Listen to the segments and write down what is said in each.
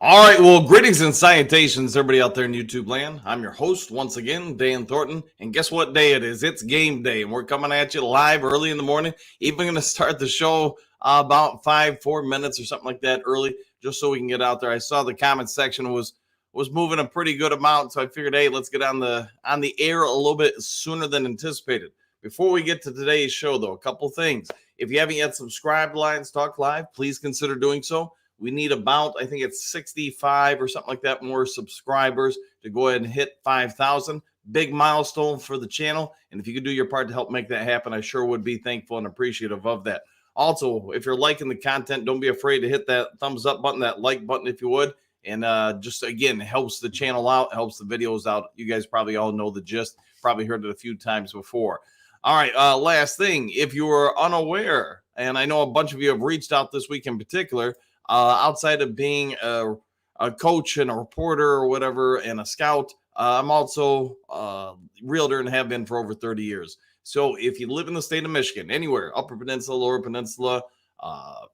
All right, well, greetings and salutations, everybody out there in YouTube land. I'm your host once again, Dan Thornton, and guess what day it is? It's game day, and we're coming at you live early in the morning. Even going to start the show about 4 minutes or something like that early, just so we can get out there. I saw the comment section was moving a pretty good amount, so I figured, hey, let's get on the air a little bit sooner than anticipated. Before we get to today's show, though, a couple things. If you haven't yet subscribed to Lions Talk Live, please consider doing so. We need about, I think it's 65 or something like that, more subscribers to go ahead and hit 5,000. Big milestone for the channel. And if you could do your part to help make that happen, I sure would be thankful and appreciative of that. Also, if you're liking the content, don't be afraid to hit that thumbs up button, that like button if you would. And just, again, helps the channel out, helps the videos out. You guys probably all know the gist. Probably heard it a few times before. All right, last thing. If you were unaware, and I know a bunch of you have reached out this week in particular, outside of being a coach and a reporter or whatever and a scout, I'm also a realtor and have been for over 30 years. So if you live in the state of Michigan, anywhere, Upper Peninsula, Lower Peninsula,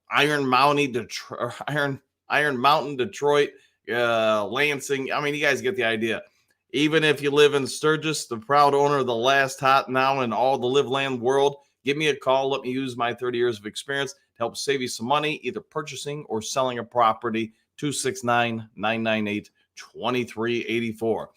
Iron Mountain, Detroit, Lansing, I mean, you guys get the idea. Even if you live in Sturgis, the proud owner of the last hot now in all the live land world, give me a call. Let me use my 30 years of experience to help save you some money, either purchasing or selling a property. 269-998-2384. All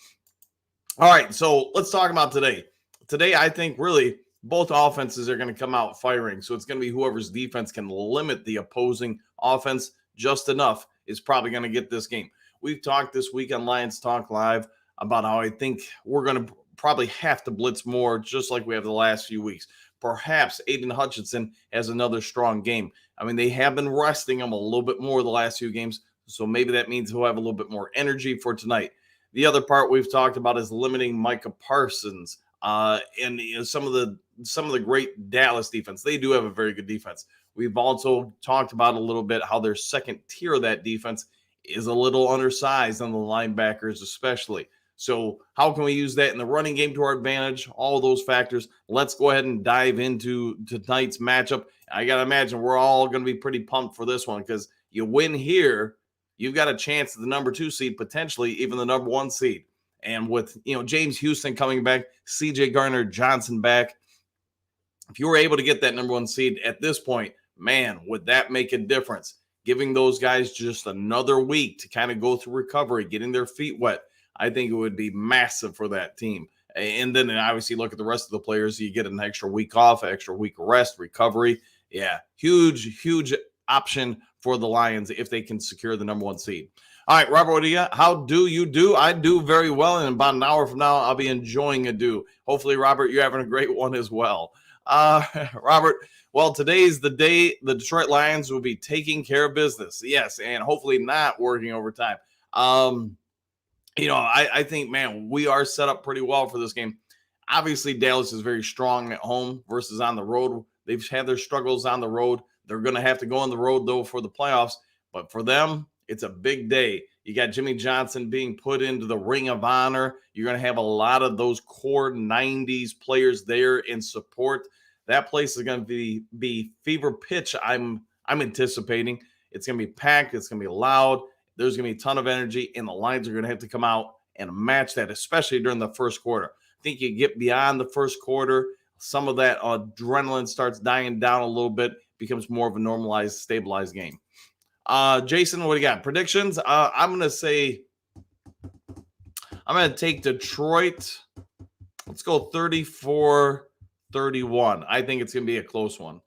right, so let's talk about today. Today, I think really both offenses are going to come out firing. So it's going to be whoever's defense can limit the opposing offense just enough is probably going to get this game. We've talked this week on Lions Talk Live about how I think we're going to probably have to blitz more, just like we have the last few weeks. Perhaps Aiden Hutchinson has another strong game. I mean, they have been resting him a little bit more the last few games, so maybe that means he'll have a little bit more energy for tonight. The other part we've talked about is limiting Micah Parsons and some of the great Dallas defense. They do have a very good defense. We've also talked about a little bit how their second tier of that defense is a little undersized on the linebackers, especially. So how can we use that in the running game to our advantage? All those factors. Let's go ahead and dive into tonight's matchup. I got to imagine we're all going to be pretty pumped for this one because you win here, you've got a chance at the number 2 seed, potentially even the number 1 seed. And with, James Houston coming back, CJ Gardner-Johnson back, if you were able to get that number 1 seed at this point, man, would that make a difference? Giving those guys just another week to kind of go through recovery, getting their feet wet. I think it would be massive for that team. And then obviously look at the rest of the players. You get an extra week off, extra week of rest, recovery. Yeah, huge option for the Lions if they can secure the number 1 seed. All right, Robert, what do you got? How do you do? I do very well, and about an hour from now, I'll be enjoying a do. Hopefully, Robert, you're having a great one as well. Robert, well, today's the day the Detroit Lions will be taking care of business. Yes, and hopefully not working overtime. I think, man, we are set up pretty well for this game. Obviously, Dallas is very strong at home versus on the road. They've had their struggles on the road. They're going to have to go on the road, though, for the playoffs. But for them, it's a big day. You got Jimmy Johnson being put into the Ring of Honor. You're going to have a lot of those core 90s players there in support. That place is going to be fever pitch, I'm anticipating. It's going to be packed. It's going to be loud. There's going to be a ton of energy, and the Lions are going to have to come out and match that, especially during the first quarter. I think you get beyond the first quarter, some of that adrenaline starts dying down a little bit, becomes more of a normalized, stabilized game. Jason, what do you got? Predictions? I'm going to take Detroit. Let's go 34-31. I think it's going to be a close one.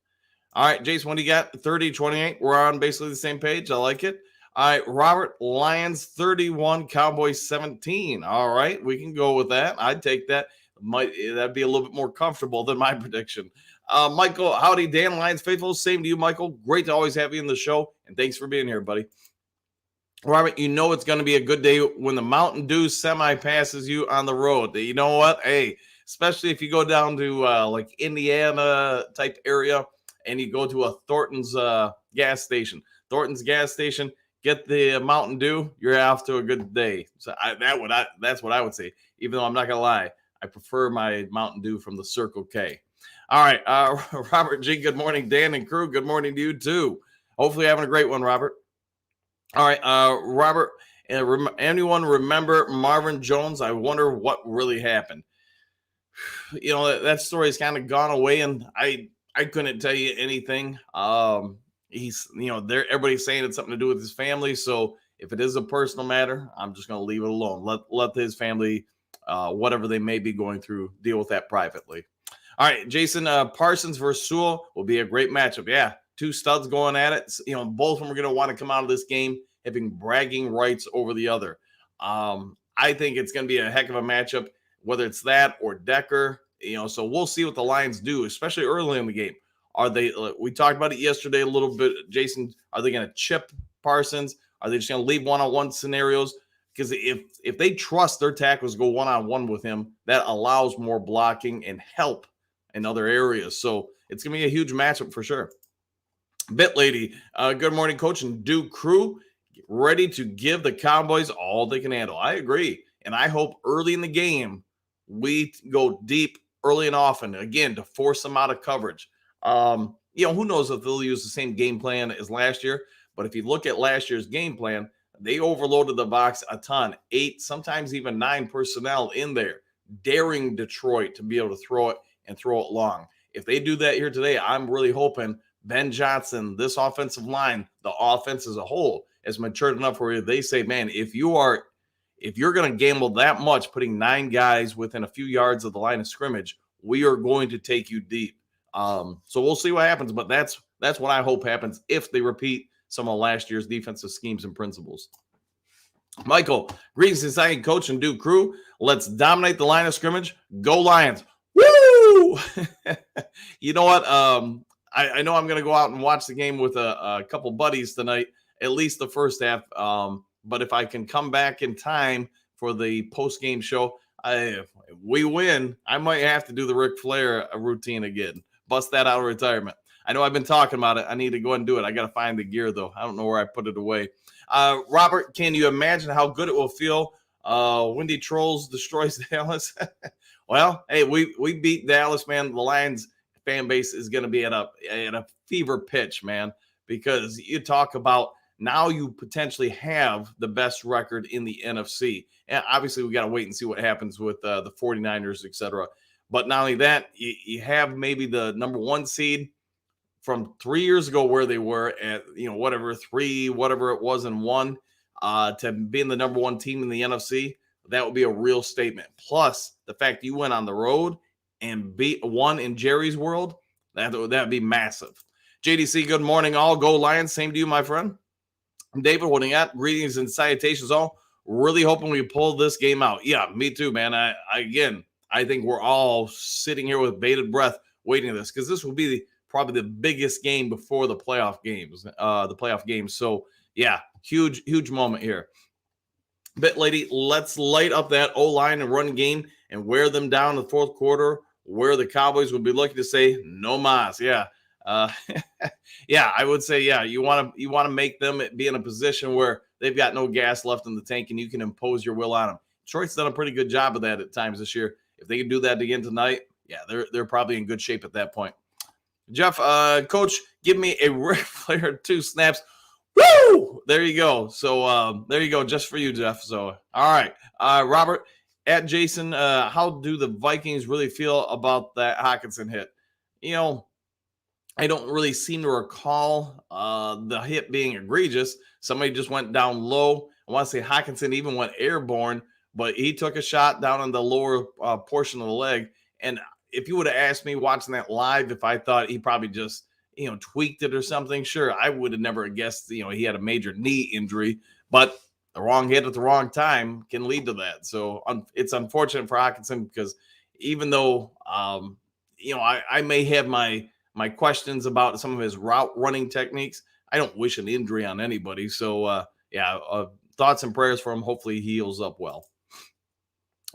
All right, Jason, what do you got? 30-28. We're on basically the same page. I like it. All right, Robert, Lions 31, Cowboys 17. All right, we can go with that. I'd take that. That'd be a little bit more comfortable than my prediction. Michael, howdy, Dan, Lions faithful. Same to you, Michael. Great to always have you in the show, and thanks for being here, buddy. Robert, it's going to be a good day when the Mountain Dew semi passes you on the road. You know what? Hey, especially if you go down to like Indiana type area and you go to a Thornton's gas station. Thornton's gas station. Get the Mountain Dew, you're off to a good day. So that's what I would say. Even though I'm not gonna lie, I prefer my Mountain Dew from the Circle K. All right, Robert G. Good morning, Dan and crew. Good morning to you too. Hopefully, having a great one, Robert. All right, Robert, anyone remember Marvin Jones? I wonder what really happened. That story has kind of gone away, and I couldn't tell you anything. He's there. Everybody's saying it's something to do with his family. So if it is a personal matter, I'm just going to leave it alone. Let his family, whatever they may be going through, deal with that privately. All right, Jason, Parsons versus Sewell will be a great matchup. Yeah, two studs going at it. Both of them are going to want to come out of this game having bragging rights over the other. I think it's going to be a heck of a matchup, whether it's that or Decker. So we'll see what the Lions do, especially early in the game. Are they? We talked about it yesterday a little bit, Jason. Are they going to chip Parsons? Are they just going to leave one-on-one scenarios? Because if they trust their tackles go one-on-one with him, that allows more blocking and help in other areas. So it's going to be a huge matchup for sure. Bit Lady, good morning, Coach and Duke crew. Ready to give the Cowboys all they can handle. I agree. And I hope early in the game, we go deep early and often, again, to force them out of coverage. Who knows if they'll use the same game plan as last year. But if you look at last year's game plan, they overloaded the box a ton. 8, sometimes even 9 personnel in there, daring Detroit to be able to throw it and throw it long. If they do that here today, I'm really hoping Ben Johnson, this offensive line, the offense as a whole, is matured enough where they say, man, if you're going to gamble that much, putting 9 guys within a few yards of the line of scrimmage, we are going to take you deep. So we'll see what happens, but that's what I hope happens if they repeat some of last year's defensive schemes and principles. Michael, greetings, exciting Coach and Duke crew. Let's dominate the line of scrimmage. Go Lions. Woo! You know what? I know I'm going to go out and watch the game with a couple buddies tonight, at least the first half. But if I can come back in time for the post-game show, if we win, I might have to do the Ric Flair routine again. Bust that out of retirement. I know I've been talking about it. I need to go and do it. I got to find the gear, though. I don't know where I put it away. Robert, can you imagine how good it will feel? Windy Trolls destroys Dallas. Well, hey, we beat Dallas, man. The Lions fan base is going to be at a fever pitch, man, because you talk about now you potentially have the best record in the NFC. And obviously, we got to wait and see what happens with the 49ers, et cetera. But not only that, you have maybe the number 1 seed from 3 years ago where they were at, whatever it was in 1, to being the number 1 team in the NFC. That would be a real statement. Plus, the fact you went on the road and beat 1 in Jerry's world, that would be massive. JDC, good morning, all. Go Lions. Same to you, my friend. David, holding at greetings and salutations, all. Really hoping we pull this game out. Yeah, me too, man. I think we're all sitting here with bated breath waiting for this, because this will be probably the biggest game before the playoff games. So yeah, huge moment here. Bit Lady, let's light up that O-line and run game and wear them down in the fourth quarter, where the Cowboys would be looking to say no mas. Yeah. Yeah, I would say, yeah, you want to make them be in a position where they've got no gas left in the tank and you can impose your will on them. Detroit's done a pretty good job of that at times this year. If they can do that again tonight, yeah, they're probably in good shape at that point. Jeff, Coach, give me a Ric Flair 2 snaps. Woo! There you go. So there you go, just for you, Jeff. So all right, Robert, at Jason, how do the Vikings really feel about that Hockenson hit? I don't really seem to recall the hit being egregious. Somebody just went down low. I want to say Hockenson even went airborne, but he took a shot down on the lower portion of the leg. And if you would have asked me watching that live, if I thought he probably just, tweaked it or something, sure, I would have never guessed, he had a major knee injury. But the wrong hit at the wrong time can lead to that. So it's unfortunate for Hockenson, because even though, I may have my questions about some of his route running techniques, I don't wish an injury on anybody. So, thoughts and prayers for him. Hopefully he heals up well.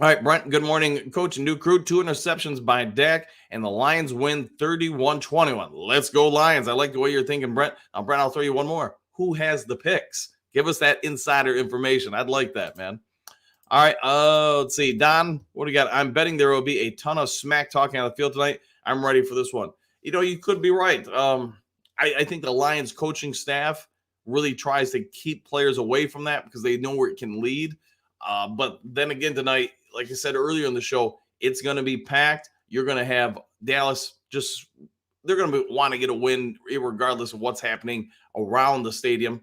All right, Brent, good morning, Coach and new crew. 2 interceptions by Dak, and the Lions win 31-21. Let's go, Lions. I like the way you're thinking, Brent. Now, Brent, I'll throw you one more. Who has the picks? Give us that insider information. I'd like that, man. All right, let's see. Don, what do you got? I'm betting there will be a ton of smack talking on the field tonight. I'm ready for this one. You could be right. I think the Lions coaching staff really tries to keep players away from that because they know where it can lead. But then again tonight, like I said earlier in the show, it's going to be packed. You're going to have Dallas they're going to want to get a win regardless of what's happening around the stadium.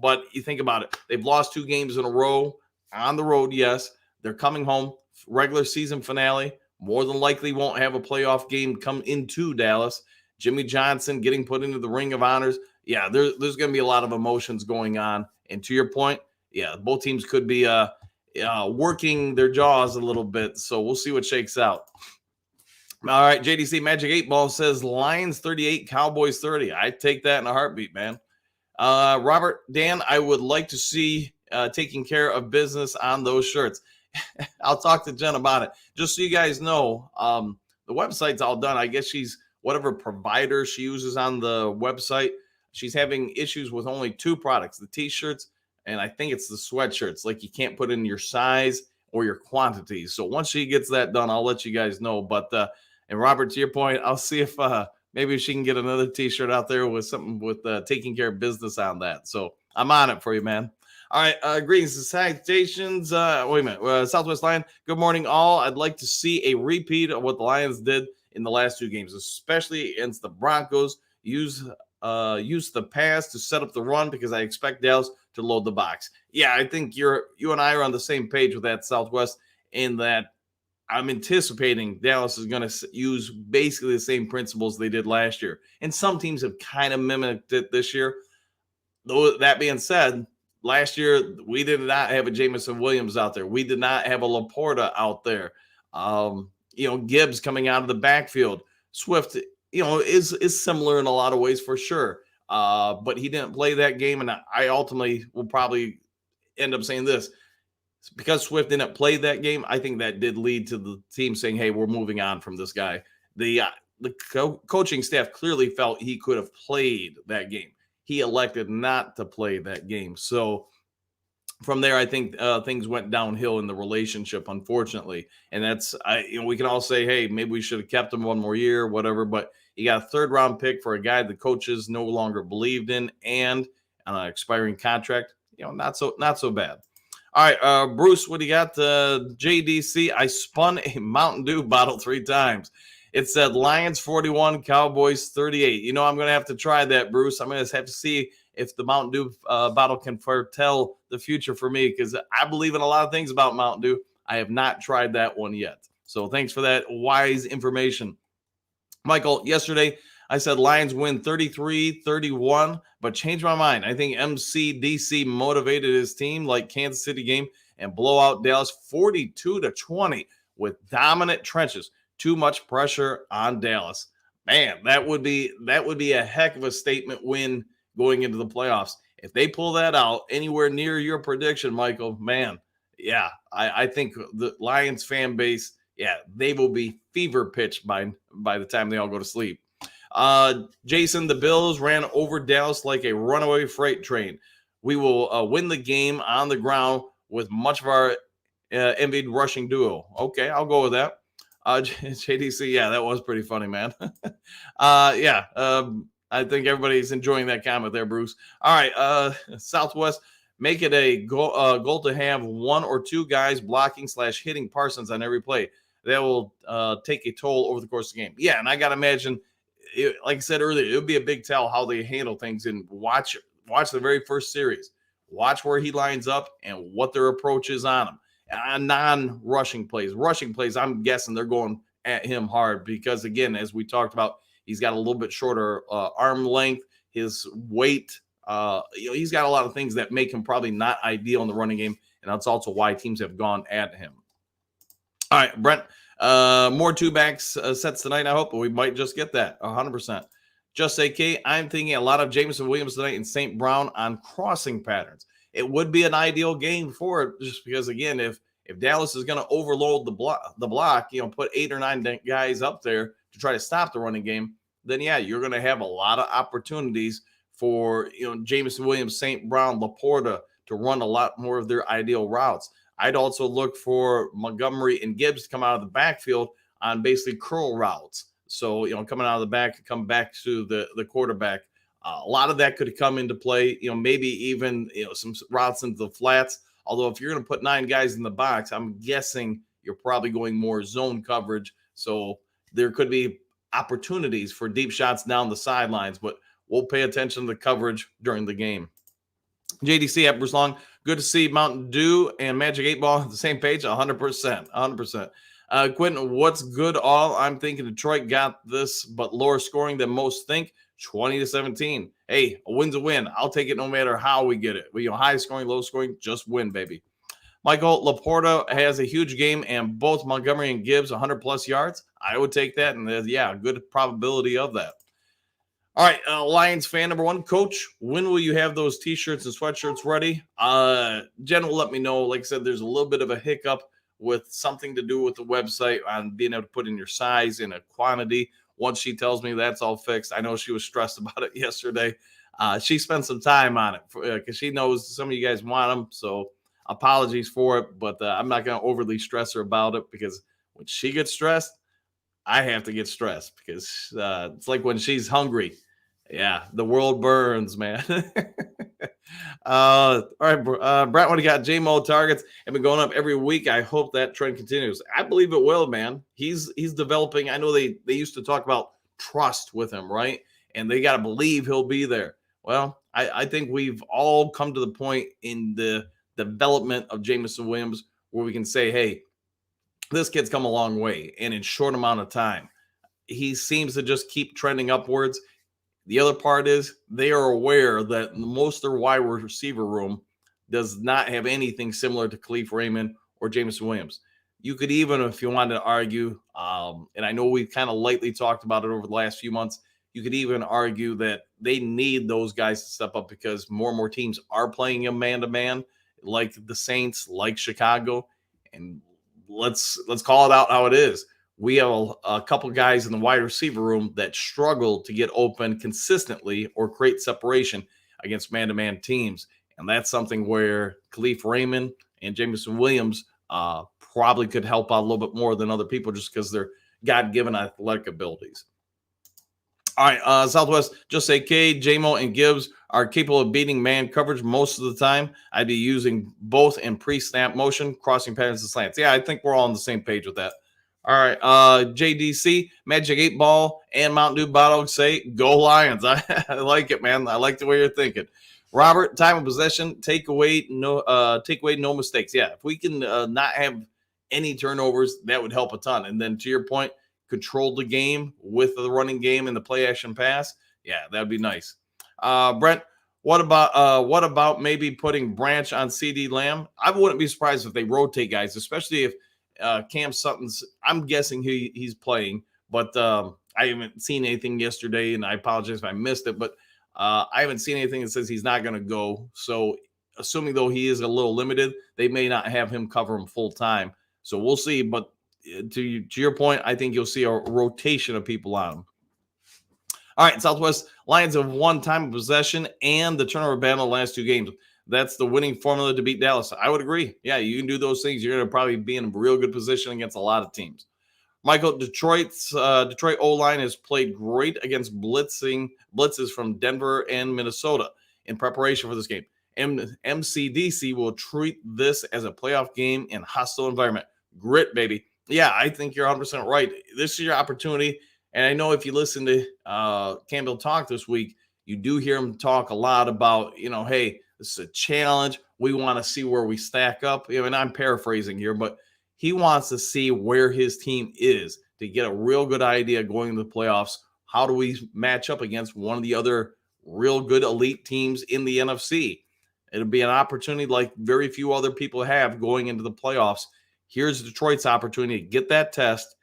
But you think about it, they've lost 2 games in a row on the road. Yes, they're coming home, regular season finale. More than likely won't have a playoff game come into Dallas. Jimmy Johnson getting put into the Ring of Honors. Yeah, there's going to be a lot of emotions going on. And to your point, yeah, both teams could be working their jaws a little bit. So we'll see what shakes out. All right, JDC Magic 8 Ball says Lions 38, Cowboys 30. I take that in a heartbeat, man. Robert, Dan, I would like to see taking care of business on those shirts. I'll talk to Jen about it. Just so you guys know, the website's all done. I guess she's whatever provider she uses on the website. She's having issues with only 2 products, the T-shirts, and I think it's the sweatshirts. Like you can't put in your size or your quantities. So once she gets that done, I'll let you guys know. But and Robert, to your point, I'll see if maybe she can get another T-shirt out there with something with taking care of business on that. So I'm on it for you, man. All right, greetings and salutations. Wait a minute. Southwest Lion, good morning, all. I'd like to see a repeat of what the Lions did in the last 2 games, especially against the Broncos. Use the pass to set up the run because I expect Dallas to load the box. Yeah, I think you and I are on the same page with that, Southwest, in that I'm anticipating Dallas is going to use basically the same principles they did last year. And some teams have kind of mimicked it this year. Though that being said, last year we did not have a Jameson Williams out there. We did not have a Laporta out there. Gibbs coming out of the backfield. Swift, is similar in a lot of ways for sure. But he didn't play that game. And I ultimately will probably end up saying this. Because Swift didn't play that game, I think that did lead to the team saying, hey, we're moving on from this guy. The coaching staff clearly felt he could have played that game. He elected not to play that game. So from there, I think things went downhill in the relationship, unfortunately. And that's, we can all say, hey, maybe we should have kept him one more year, whatever. But you got a 3rd-round pick for a guy the coaches no longer believed in and on an expiring contract. Not so bad. All right, Bruce, what do you got? JDC, I spun a Mountain Dew bottle 3 times. It said Lions 41, Cowboys 38. I'm going to have to try that, Bruce. I'm going to have to see if the Mountain Dew bottle can foretell the future for me because I believe in a lot of things about Mountain Dew. I have not tried that one yet. So thanks for that wise information. Michael, yesterday I said Lions win 33-31, but changed my mind. I think MCDC motivated his team like Kansas City game and blow out Dallas 42-20 with dominant trenches. Too much pressure on Dallas. Man, that would be a heck of a statement win going into the playoffs. If they pull that out anywhere near your prediction, Michael, man, yeah, I think the Lions fan base, yeah, they will be fever pitched by the time they all go to sleep. Jason, the Bills ran over Dallas like a runaway freight train. We will win the game on the ground with much of our envied rushing duo. Okay, I'll go with that. JDC, yeah, that was pretty funny, man. I think everybody's enjoying that comment there, Bruce. All right, Southwest, make it a goal to have 1 or 2 guys blocking / hitting Parsons on every play. That will take a toll over the course of the game. Yeah, and I got to imagine, like I said earlier, it would be a big tell how they handle things and watch the very first series. Watch where he lines up and what their approach is on him. Non-rushing plays. Rushing plays, I'm guessing they're going at him hard because, again, as we talked about, he's got a little bit shorter arm length. His weight, he's got a lot of things that make him probably not ideal in the running game, and that's also why teams have gone at him. All right, Brent, more 2-backs sets tonight, I hope, but we might just get that 100%. Just say, Kate, I'm thinking a lot of Jameson Williams tonight and St. Brown on crossing patterns. It would be an ideal game for it just because, again, if Dallas is going to overload the block, put 8 or 9 guys up there to try to stop the running game, then, yeah, you're going to have a lot of opportunities for, Jameson Williams, St. Brown, Laporta to run a lot more of their ideal routes. I'd also look for Montgomery and Gibbs to come out of the backfield on basically curl routes. So, coming out of the back, come back to the quarterback A lot of that could come into play, maybe even, some routes into the flats. Although if you're going to put 9 guys in the box, I'm guessing you're probably going more zone coverage. So there could be opportunities for deep shots down the sidelines, but we'll pay attention to the coverage during the game. JDC Epper's Long, good to see Mountain Dew and Magic 8 Ball on the same page. 100%. 100%. Quentin, what's good all? I'm thinking Detroit got this, but lower scoring than most think. 20-17. Hey, a win's a win. I'll take it no matter how we get it. High scoring, low scoring, just win, baby. Michael Laporta has a huge game, and both Montgomery and Gibbs 100-plus yards. I would take that, and good probability of that. All right, Lions fan number 1, Coach, when will you have those T-shirts and sweatshirts ready? Jen will let me know. Like I said, there's a little bit of a hiccup with something to do with the website on being able to put in your size and a quantity. Once she tells me that's all fixed, I know she was stressed about it yesterday. She spent some time on it because she knows some of you guys want them. So apologies for it, but I'm not going to overly stress her about it because when she gets stressed, I have to get stressed because it's like when she's hungry. Yeah, the world burns, man. All right, Brett, what do you got? JMO targets have been going up every week. I hope that trend continues. I believe it will, man. He's developing. I know they used to talk about trust with him, right? And they got to believe he'll be there. Well, I think we've all come to the point in the development of Jameson Williams where we can say, hey, this kid's come a long way, and in short amount of time. He seems to just keep trending upwards. The other part is they are aware that most of their wide receiver room does not have anything similar to Khalif Raymond or Jameson Williams. You could even, if you wanted to argue, and I know we've kind of lightly talked about it over the last few months, you could even argue that they need those guys to step up because more and more teams are playing him man-to-man, like the Saints, like Chicago. And let's call it out how it is. We have a couple guys in the wide receiver room that struggle to get open consistently or create separation against man-to-man teams. And that's something where Khalif Raymond and Jameson Williams probably could help out a little bit more than other people just because they're God-given athletic abilities. All right, Southwest, just say K, JMO, and Gibbs are capable of beating man coverage most of the time. I'd be using both in pre-snap motion, crossing patterns and slants. Yeah, I think we're all on the same page with that. All right, JDC, Magic 8 Ball, and Mountain Dew bottle say, go Lions. I like it, man. I like the way you're thinking. Robert, time of possession, take away no mistakes. Yeah, if we can not have any turnovers, that would help a ton. And then to your point, control the game with the running game and the play action pass. Yeah, that'd be nice. Brent, what about maybe putting Branch on CD Lamb? I wouldn't be surprised if they rotate guys, especially if Cam Sutton's, I'm guessing he's playing, but I haven't seen anything yesterday, and I apologize if I missed it, but I haven't seen anything that says he's not going to go. So assuming though he is a little limited, they may not have him cover him full time. So we'll see. But to your point, I think you'll see a rotation of people on him. All right, Southwest Lions have won time of possession and the turnover battle the last 2 games. That's the winning formula to beat Dallas. I would agree. Yeah, you can do those things. You're going to probably be in a real good position against a lot of teams. Michael, Detroit O-line has played great against blitzes from Denver and Minnesota in preparation for this game. MCDC will treat this as a playoff game in hostile environment. Grit, baby. Yeah, I think you're 100% right. This is your opportunity. And I know if you listen to Campbell talk this week, you do hear him talk a lot about, hey, this is a challenge. We want to see where we stack up. And I'm paraphrasing here, but he wants to see where his team is to get a real good idea going into the playoffs. How do we match up against one of the other real good elite teams in the NFC? It'll be an opportunity like very few other people have going into the playoffs. Here's Detroit's opportunity to get that test.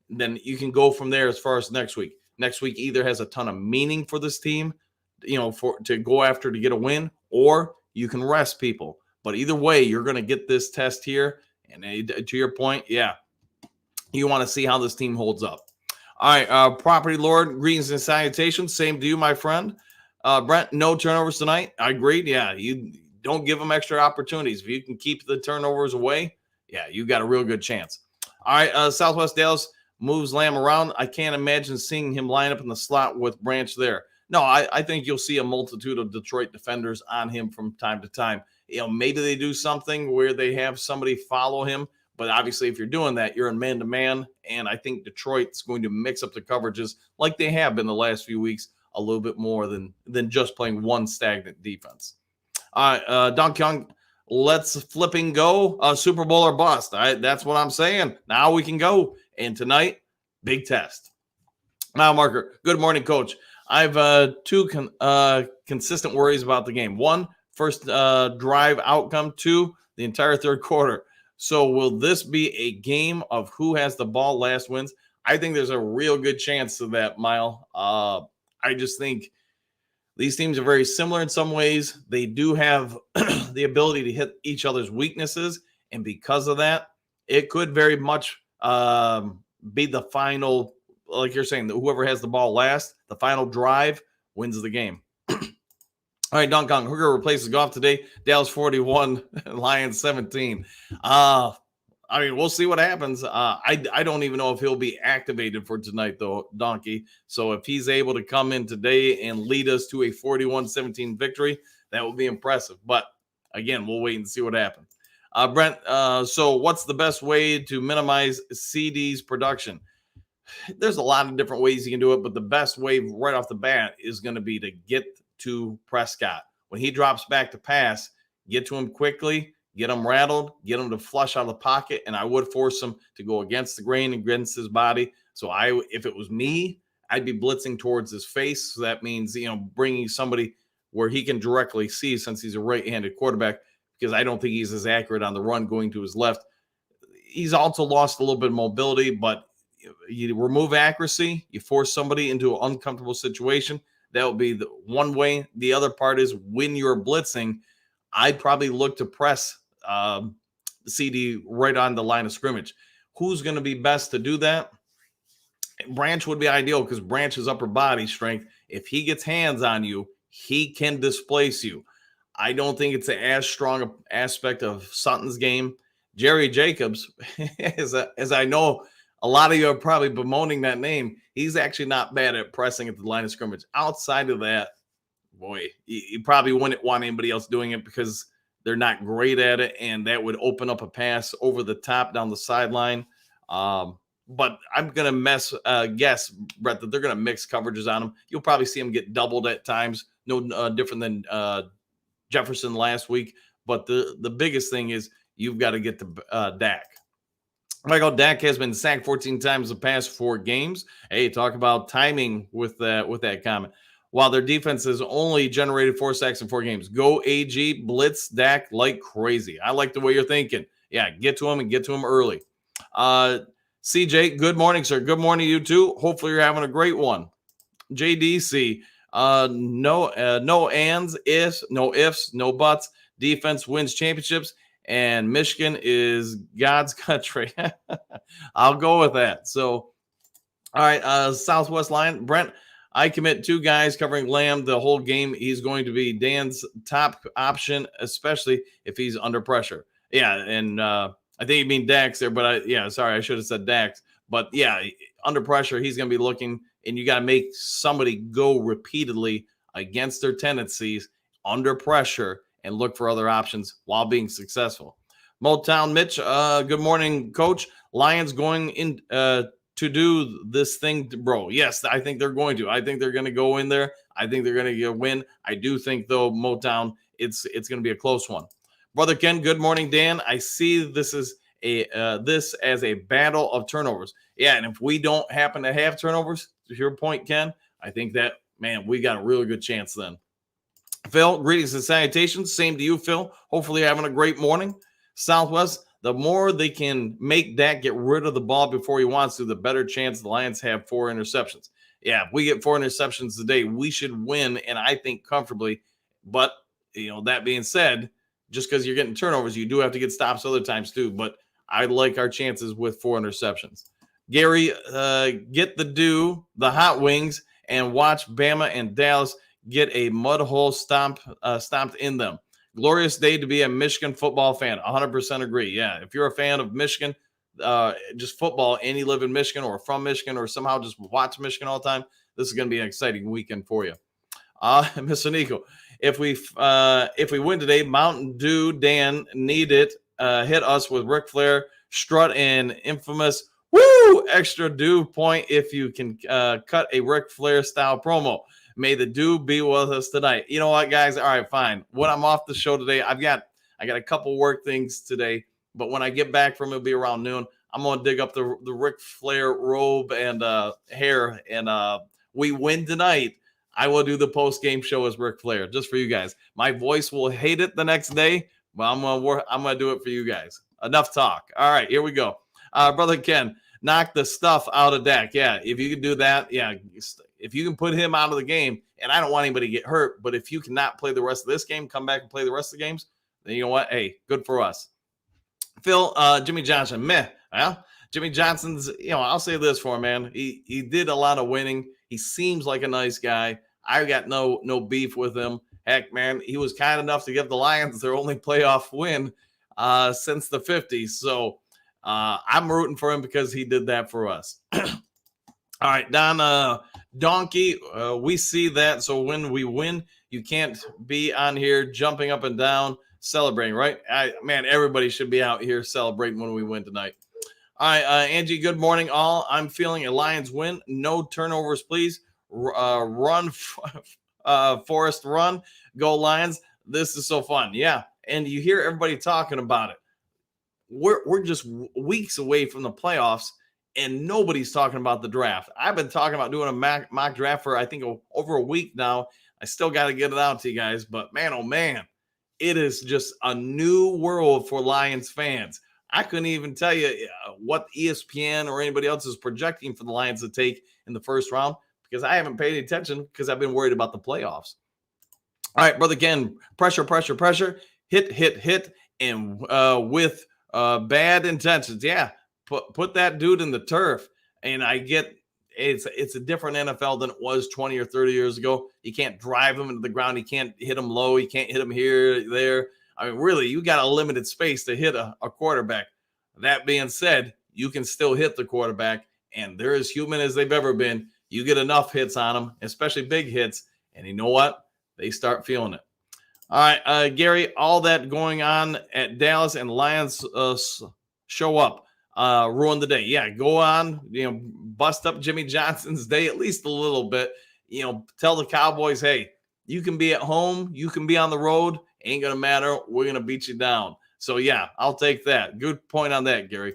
Then you can go from there as far as next week. Next week either has a ton of meaning for this team, to go after to get a win, or you can rest people. But either way, you're going to get this test here. And to your point, yeah, you want to see how this team holds up. All right, Property Lord, greetings and salutations. Same to you, my friend. Brent, no turnovers tonight. I agreed. Yeah, you don't give them extra opportunities. If you can keep the turnovers away, yeah, you got a real good chance. All right, Southwest Dallas moves Lamb around. I can't imagine seeing him line up in the slot with Branch there. no, I think you'll see a multitude of Detroit defenders on him from time to time. Maybe they do something where they have somebody follow him. But obviously, if you're doing that, you're in man-to-man. And I think Detroit's going to mix up the coverages like they have been the last few weeks a little bit more than just playing one stagnant defense. All right, Don Young, let's flipping go. Super Bowl or bust. That's what I'm saying. Now we can go. And tonight, big test. Mile marker. Good morning, Coach. I've two consistent worries about the game. One, first drive outcome. Two, the entire third quarter. So will this be a game of who has the ball last wins? I think there's a real good chance of that, Mile. I just think these teams are very similar in some ways. They do have the ability to hit each other's weaknesses. And because of that, it could very much be the final, like you're saying, that whoever has the ball last, the final drive wins the game. All right, Don Kong, Hooker replaces Goff today. Dallas 41, Lions 17. I mean, we'll see what happens. I don't even know if he'll be activated for tonight, though, Donkey. So if he's able to come in today and lead us to a 41-17 victory, that will be impressive. But, again, we'll wait and see what happens. Brent, so what's the best way to minimize CD's production? There's a lot of different ways you can do it, but the best way right off the bat is going to be to get to Prescott. When he drops back to pass, get to him quickly, get him rattled, get him to flush out of the pocket, and I would force him to go against the grain, against his body. So if it was me, I'd be blitzing towards his face. So that means, bringing somebody where he can directly see, since he's a right-handed quarterback, because I don't think he's as accurate on the run going to his left. He's also lost a little bit of mobility, but you remove accuracy, you force somebody into an uncomfortable situation. That would be the one way. The other part is when you're blitzing, I'd probably look to press CD right on the line of scrimmage. Who's going to be best to do that? Branch would be ideal because Branch's upper body strength, if he gets hands on you, he can displace you. I don't think it's as strong an aspect of Sutton's game. Jerry Jacobs, as I know, a lot of you are probably bemoaning that name. He's actually not bad at pressing at the line of scrimmage. Outside of that, boy, you probably wouldn't want anybody else doing it because they're not great at it, and that would open up a pass over the top down the sideline. But I'm going to guess, Brett, that they're going to mix coverages on him. You'll probably see him get doubled at times, no different than Jefferson last week. But the biggest thing is you've got to get to Dak. Michael, Dak has been sacked 14 times the past 4 games. Hey, talk about timing with that comment. While their defense has only generated 4 sacks in 4 games. Go AG, blitz Dak like crazy. I like the way you're thinking. Yeah, get to him and get to him early. CJ, good morning, sir. Good morning to you too. Hopefully you're having a great one. JDC, no ands, no ifs, no buts. Defense wins championships. And Michigan is God's country. I'll go with that. So, all right, Southwest line. Brent, I commit 2 guys covering Lamb the whole game. He's going to be Dan's top option, especially if he's under pressure. Yeah, and I think you mean Dax there, but I should have said Dax. But, yeah, under pressure, he's going to be looking, and you got to make somebody go repeatedly against their tendencies under pressure and look for other options while being successful. Motown Mitch, good morning, Coach. Lions going in to do this thing, bro. Yes, I think they're going to. I think they're going to go in there. I think they're going to get a win. I do think, though, Motown, it's going to be a close one. Brother Ken, good morning, Dan. I see this as a battle of turnovers. Yeah, and if we don't happen to have turnovers, to your point, Ken, I think that, man, we got a really good chance then. Phil, greetings and salutations. Same to you, Phil. Hopefully you're having a great morning. Southwest, the more they can make Dak get rid of the ball before he wants to, the better chance the Lions have 4 interceptions. Yeah, if we get 4 interceptions today, we should win, and I think comfortably. But, that being said, just because you're getting turnovers, you do have to get stops other times too. But I like our chances with 4 interceptions. Gary, get the hot wings, and watch Bama and Dallas get a mud hole stomped in them. Glorious day to be a Michigan football fan. 100% agree. Yeah, if you're a fan of Michigan, just football, and you live in Michigan or from Michigan or somehow just watch Michigan all the time, this is going to be an exciting weekend for you. Mr. Nico, if we win today, Mountain Dew Dan need it. Hit us with Ric Flair, strut, and infamous extra dew point if you can cut a Ric Flair style promo. May the dew be with us tonight. You know what, guys? All right, fine. When I'm off the show today, I got a couple work things today, but when I get back from it'll be around noon. I'm gonna dig up the Ric Flair robe and hair, and we win tonight. I will do the post-game show as Ric Flair just for you guys. My voice will hate it the next day, but I'm gonna do it for you guys. Enough talk. All right, here we go. Brother Ken, knock the stuff out of Dak. Yeah, if you can do that, yeah. If you can put him out of the game, and I don't want anybody to get hurt, but if you cannot play the rest of this game, come back and play the rest of the games, then you know what? Hey, good for us. Phil, Jimmy Johnson, meh. Well, Jimmy Johnson's, I'll say this for him, man. He did a lot of winning. He seems like a nice guy. I got no beef with him. Heck, man, he was kind enough to give the Lions their only playoff win since the 50s. So I'm rooting for him because he did that for us. All right, Don Donkey, we see that. So when we win, you can't be on here jumping up and down, celebrating, right? Man, everybody should be out here celebrating when we win tonight. All right, Angie, good morning, all. I'm feeling a Lions win. No turnovers, please. Run, Forrest, run. Go Lions. This is so fun. Yeah, and you hear everybody talking about it. We're just weeks away from the playoffs, and nobody's talking about the draft. I've been talking about doing a mock draft for, I think, over a week now. I still got to get it out to you guys, but man, oh man, it is just a new world for Lions fans. I couldn't even tell you what ESPN or anybody else is projecting for the Lions to take in the first round because I haven't paid any attention because I've been worried about the playoffs. All right, brother Ken, pressure, hit, and with bad intentions. Yeah, put that dude in the turf. And I get it's a different NFL than it was 20 or 30 years ago. You can't drive him into the ground. You can't hit him low. You can't hit him here, there. I mean, really, you got a limited space to hit a quarterback. That being said, you can still hit the quarterback, and they're as human as they've ever been. You get enough hits on them, especially big hits, and you know what? They start feeling it. All right, Gary, all that going on at Dallas and Lions show up, ruin the day. Yeah, go on, bust up Jimmy Johnson's day at least a little bit. Tell the Cowboys, hey, you can be at home, you can be on the road. Ain't going to matter. We're going to beat you down. So, yeah, I'll take that. Good point on that, Gary.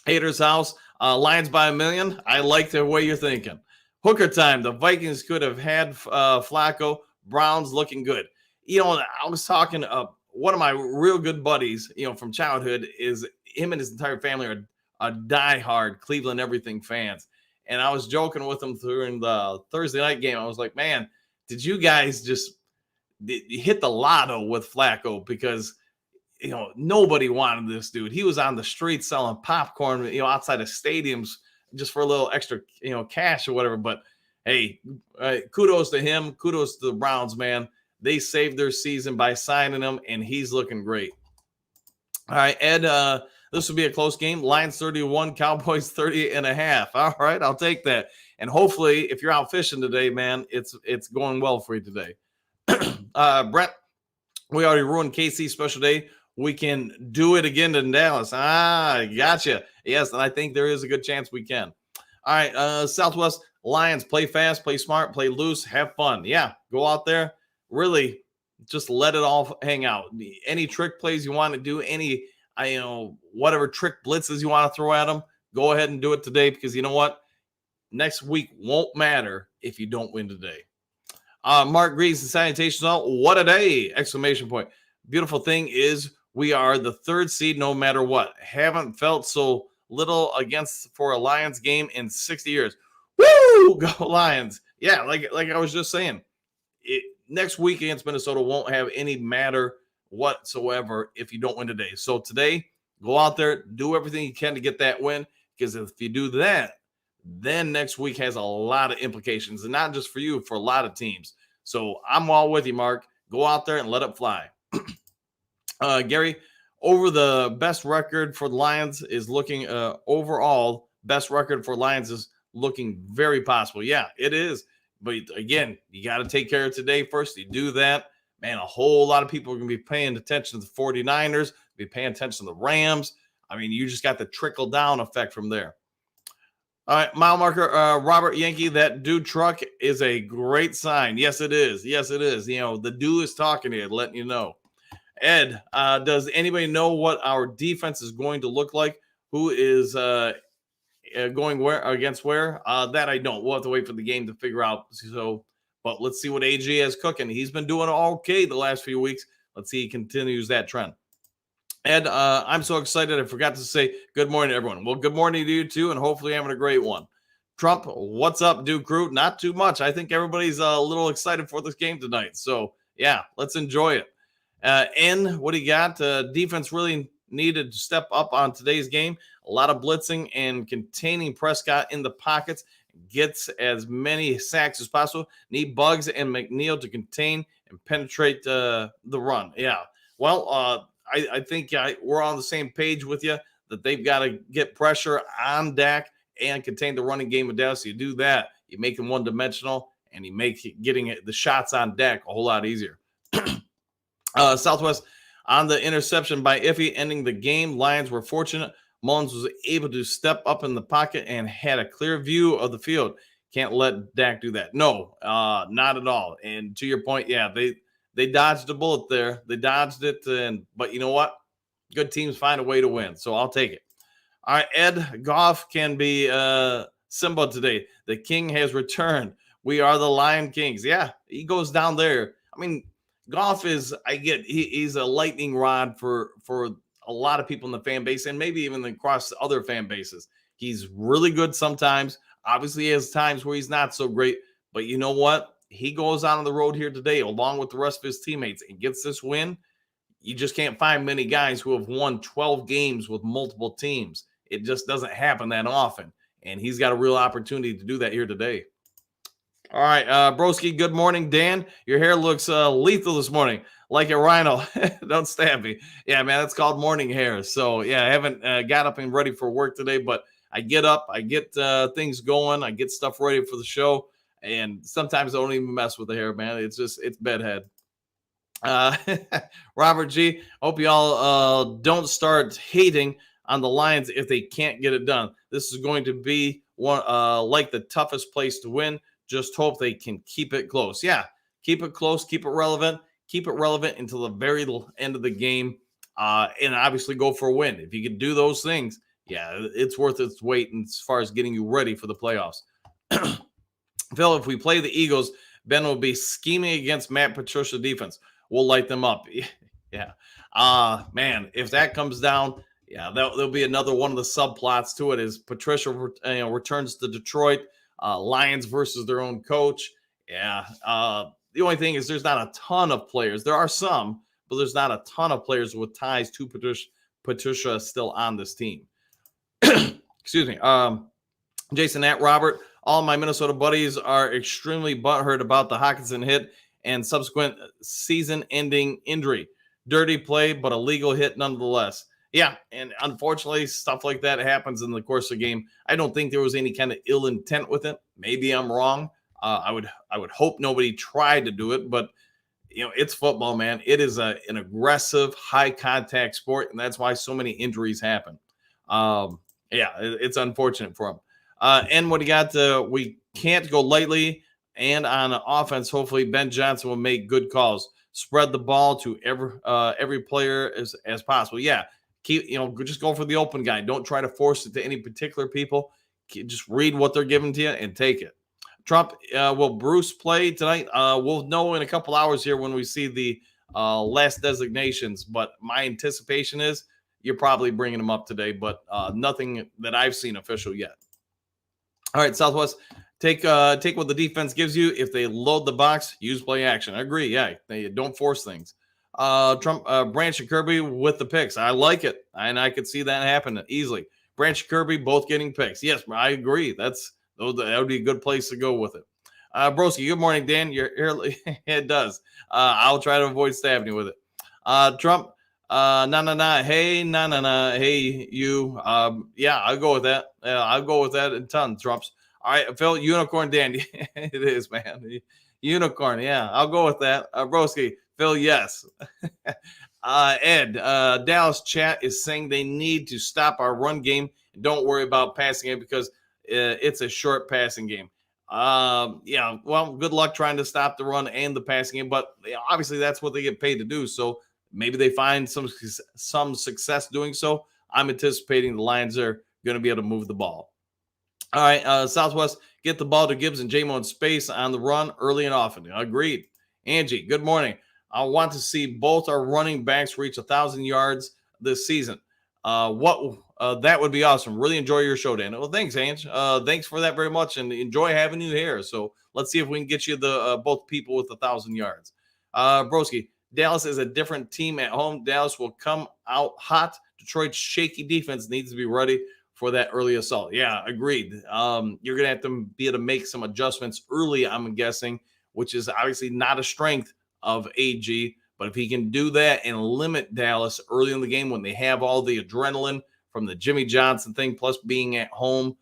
Hater's house. Lions by 1 million. I like the way you're thinking. Hooker time. The Vikings could have had Flacco. Browns looking good. I was talking one of my real good buddies, from childhood is him and his entire family are diehard Cleveland everything fans. And I was joking with him during the Thursday night game. I was like, man, did you guys just hit the lotto with Flacco because, nobody wanted this dude. He was on the street selling popcorn, outside of stadiums just for a little extra, cash or whatever. But hey, kudos to him. Kudos to the Browns, man. They saved their season by signing him, and he's looking great. All right, Ed, this will be a close game. Lions 31, Cowboys 30.5. All right, I'll take that. And hopefully, if you're out fishing today, man, it's going well for you today. Brent, we already ruined KC's special day. We can do it again in Dallas. Gotcha. Yes, and I think there is a good chance we can. All right, Southwest Lions, play fast, play smart, play loose, have fun. Yeah, go out there. Really, just let it all hang out. Any trick plays you want to do, any, whatever trick blitzes you want to throw at them, go ahead and do it today because you know what? Next week won't matter if you don't win today. Mark Greaves and salutations all. What a day! Exclamation point. Beautiful thing is we are the 3rd seed no matter what. Haven't felt so little for a Lions game in 60 years. Woo! Go Lions. Yeah, like I was just saying. Next week against Minnesota won't have any matter whatsoever if you don't win today. So today, go out there, do everything you can to get that win because if you do that, then next week has a lot of implications, and not just for you, for a lot of teams. So I'm all with you, Mark. Go out there and let it fly. Gary, over the best record for the Lions is looking overall best record for Lions is looking very possible. Yeah, it is. But again, you got to take care of today first. You do that, man, a whole lot of people are going to be paying attention to the 49ers, be paying attention to the Rams. I mean, you just got the trickle down effect from there. All right, mile marker, Robert Yankee, that dude truck is a great sign. Yes, it is. Yes, it is. You know, the dude is talking to you, letting you know. Ed, does anybody know what our defense is going to look like? Who is going where against where? That I don't. We'll have to wait for the game to figure out. So, but let's see what AG is cooking. He's been doing okay the last few weeks. Let's see he continues that trend. Ed, I'm so excited. I forgot to say good morning to everyone. Well, good morning to you too, and hopefully having a great one. Trump, what's up, Duke Crew? Not too much. I think everybody's a little excited for this game tonight. So, yeah, let's enjoy it. N, what do you got? Defense really needed to step up on today's game. A lot of blitzing and containing Prescott in the pockets. Gets as many sacks as possible. Need Bugs and McNeil to contain and penetrate the run. Yeah. Well, I think we're on the same page with you that they've got to get pressure on Dak and contain the running game of Dallas. You do that, you make him one-dimensional, and you make getting the shots on Dak a whole lot easier. Southwest on the interception by Iffy ending the game. Lions were fortunate. Mullins was able to step up in the pocket and had a clear view of the field. Can't let Dak do that. No, not at all. And to your point, yeah, they dodged a bullet there. They dodged it, but you know what? Good teams find a way to win, so I'll take it. All right, Ed, Goff can be Simba today. The king has returned. We are the Lion Kings. Yeah, he goes down there. I mean, Goff is, he's a lightning rod for a lot of people in the fan base and maybe even across other fan bases. He's really good sometimes. Obviously, he has times where he's not so great. But you know what? He goes out on the road here today along with the rest of his teammates and gets this win. You just can't find many guys who have won 12 games with multiple teams. It just doesn't happen that often. And he's got a real opportunity to do that here today. All right, Broski, good morning, Dan. Your hair looks lethal this morning, like a rhino. Don't stab me. Yeah, man, that's called morning hair. So, yeah, I haven't got up and ready for work today, but I get up, I get things going, I get stuff ready for the show, and sometimes I don't even mess with the hair, man. It's bedhead. Robert G, hope y'all don't start hating on the Lions if they can't get it done. This is going to be one like the toughest place to win. Just hope they can keep it close. Yeah, keep it close, keep it relevant until the very end of the game, and obviously go for a win. If you can do those things, yeah, it's worth its weight as far as getting you ready for the playoffs. Phil, if we play the Eagles, Ben will be scheming against Matt Patricia defense. We'll light them up. Yeah. Man, if that comes down, yeah, there'll be another one of the subplots to it is Patricia returns to Detroit. Lions versus their own coach. Yeah. The only thing is there's not a ton of players. There are some, but there's not a ton of players with ties to Patricia still on this team. Excuse me. Jason at Robert, all my Minnesota buddies are extremely butthurt about the Hockenson hit and subsequent season-ending injury. Dirty play, but a legal hit nonetheless. Yeah, and unfortunately, stuff like that happens in the course of the game. I don't think there was any kind of ill intent with it. Maybe I'm wrong. I would hope nobody tried to do it, but it's football, man. It is an aggressive, high-contact sport, and that's why so many injuries happen. Yeah, it's unfortunate for them. And what you got? We can't go lightly, and on offense, hopefully Ben Johnson will make good calls. Spread the ball to every player as possible. Yeah. Just go for the open guy. Don't try to force it to any particular people. Just read what they're giving to you and take it. Trump, will Bruce play tonight? We'll know in a couple hours here when we see the last designations, but my anticipation is you're probably bringing him up today, but nothing that I've seen official yet. All right, Southwest, take what the defense gives you. If they load the box, use play action. I agree. Yeah, they don't force things. Trump, Branch and Kirby with the picks. I like it, and I could see that happen easily. Branch and Kirby both getting picks. Yes, I agree. That would be a good place to go with it. Broski, good morning, Dan. It does. I'll try to avoid stabbing you with it. Trump, hey, you. Yeah, I'll go with that. I'll go with that in tons, Trumps. All right, Phil, Unicorn Dan. It is, man. Unicorn. Yeah, I'll go with that. Broski, Phil, yes. Ed, Dallas chat is saying they need to stop our run game. Don't worry about passing it because it's a short passing game. Yeah, well, good luck trying to stop the run and the passing game, but obviously that's what they get paid to do. So maybe they find some success doing so. I'm anticipating the Lions are going to be able to move the ball. All right, Southwest, get the ball to Gibbs and J-Mo in space on the run early and often. Agreed. Angie, good morning. I want to see both our running backs reach 1,000 yards this season. That would be awesome. Really enjoy your show, Dan. Well, thanks, Ange. Thanks for that very much, and enjoy having you here. So let's see if we can get you the both people with 1,000 yards. Broski, Dallas is a different team at home. Dallas will come out hot. Detroit's shaky defense needs to be ready for that early assault. Yeah, agreed. You're going to have to be able to make some adjustments early, I'm guessing, which is obviously not a strength of AG. But if he can do that and limit Dallas early in the game when they have all the adrenaline from the Jimmy Johnson thing, plus being at home,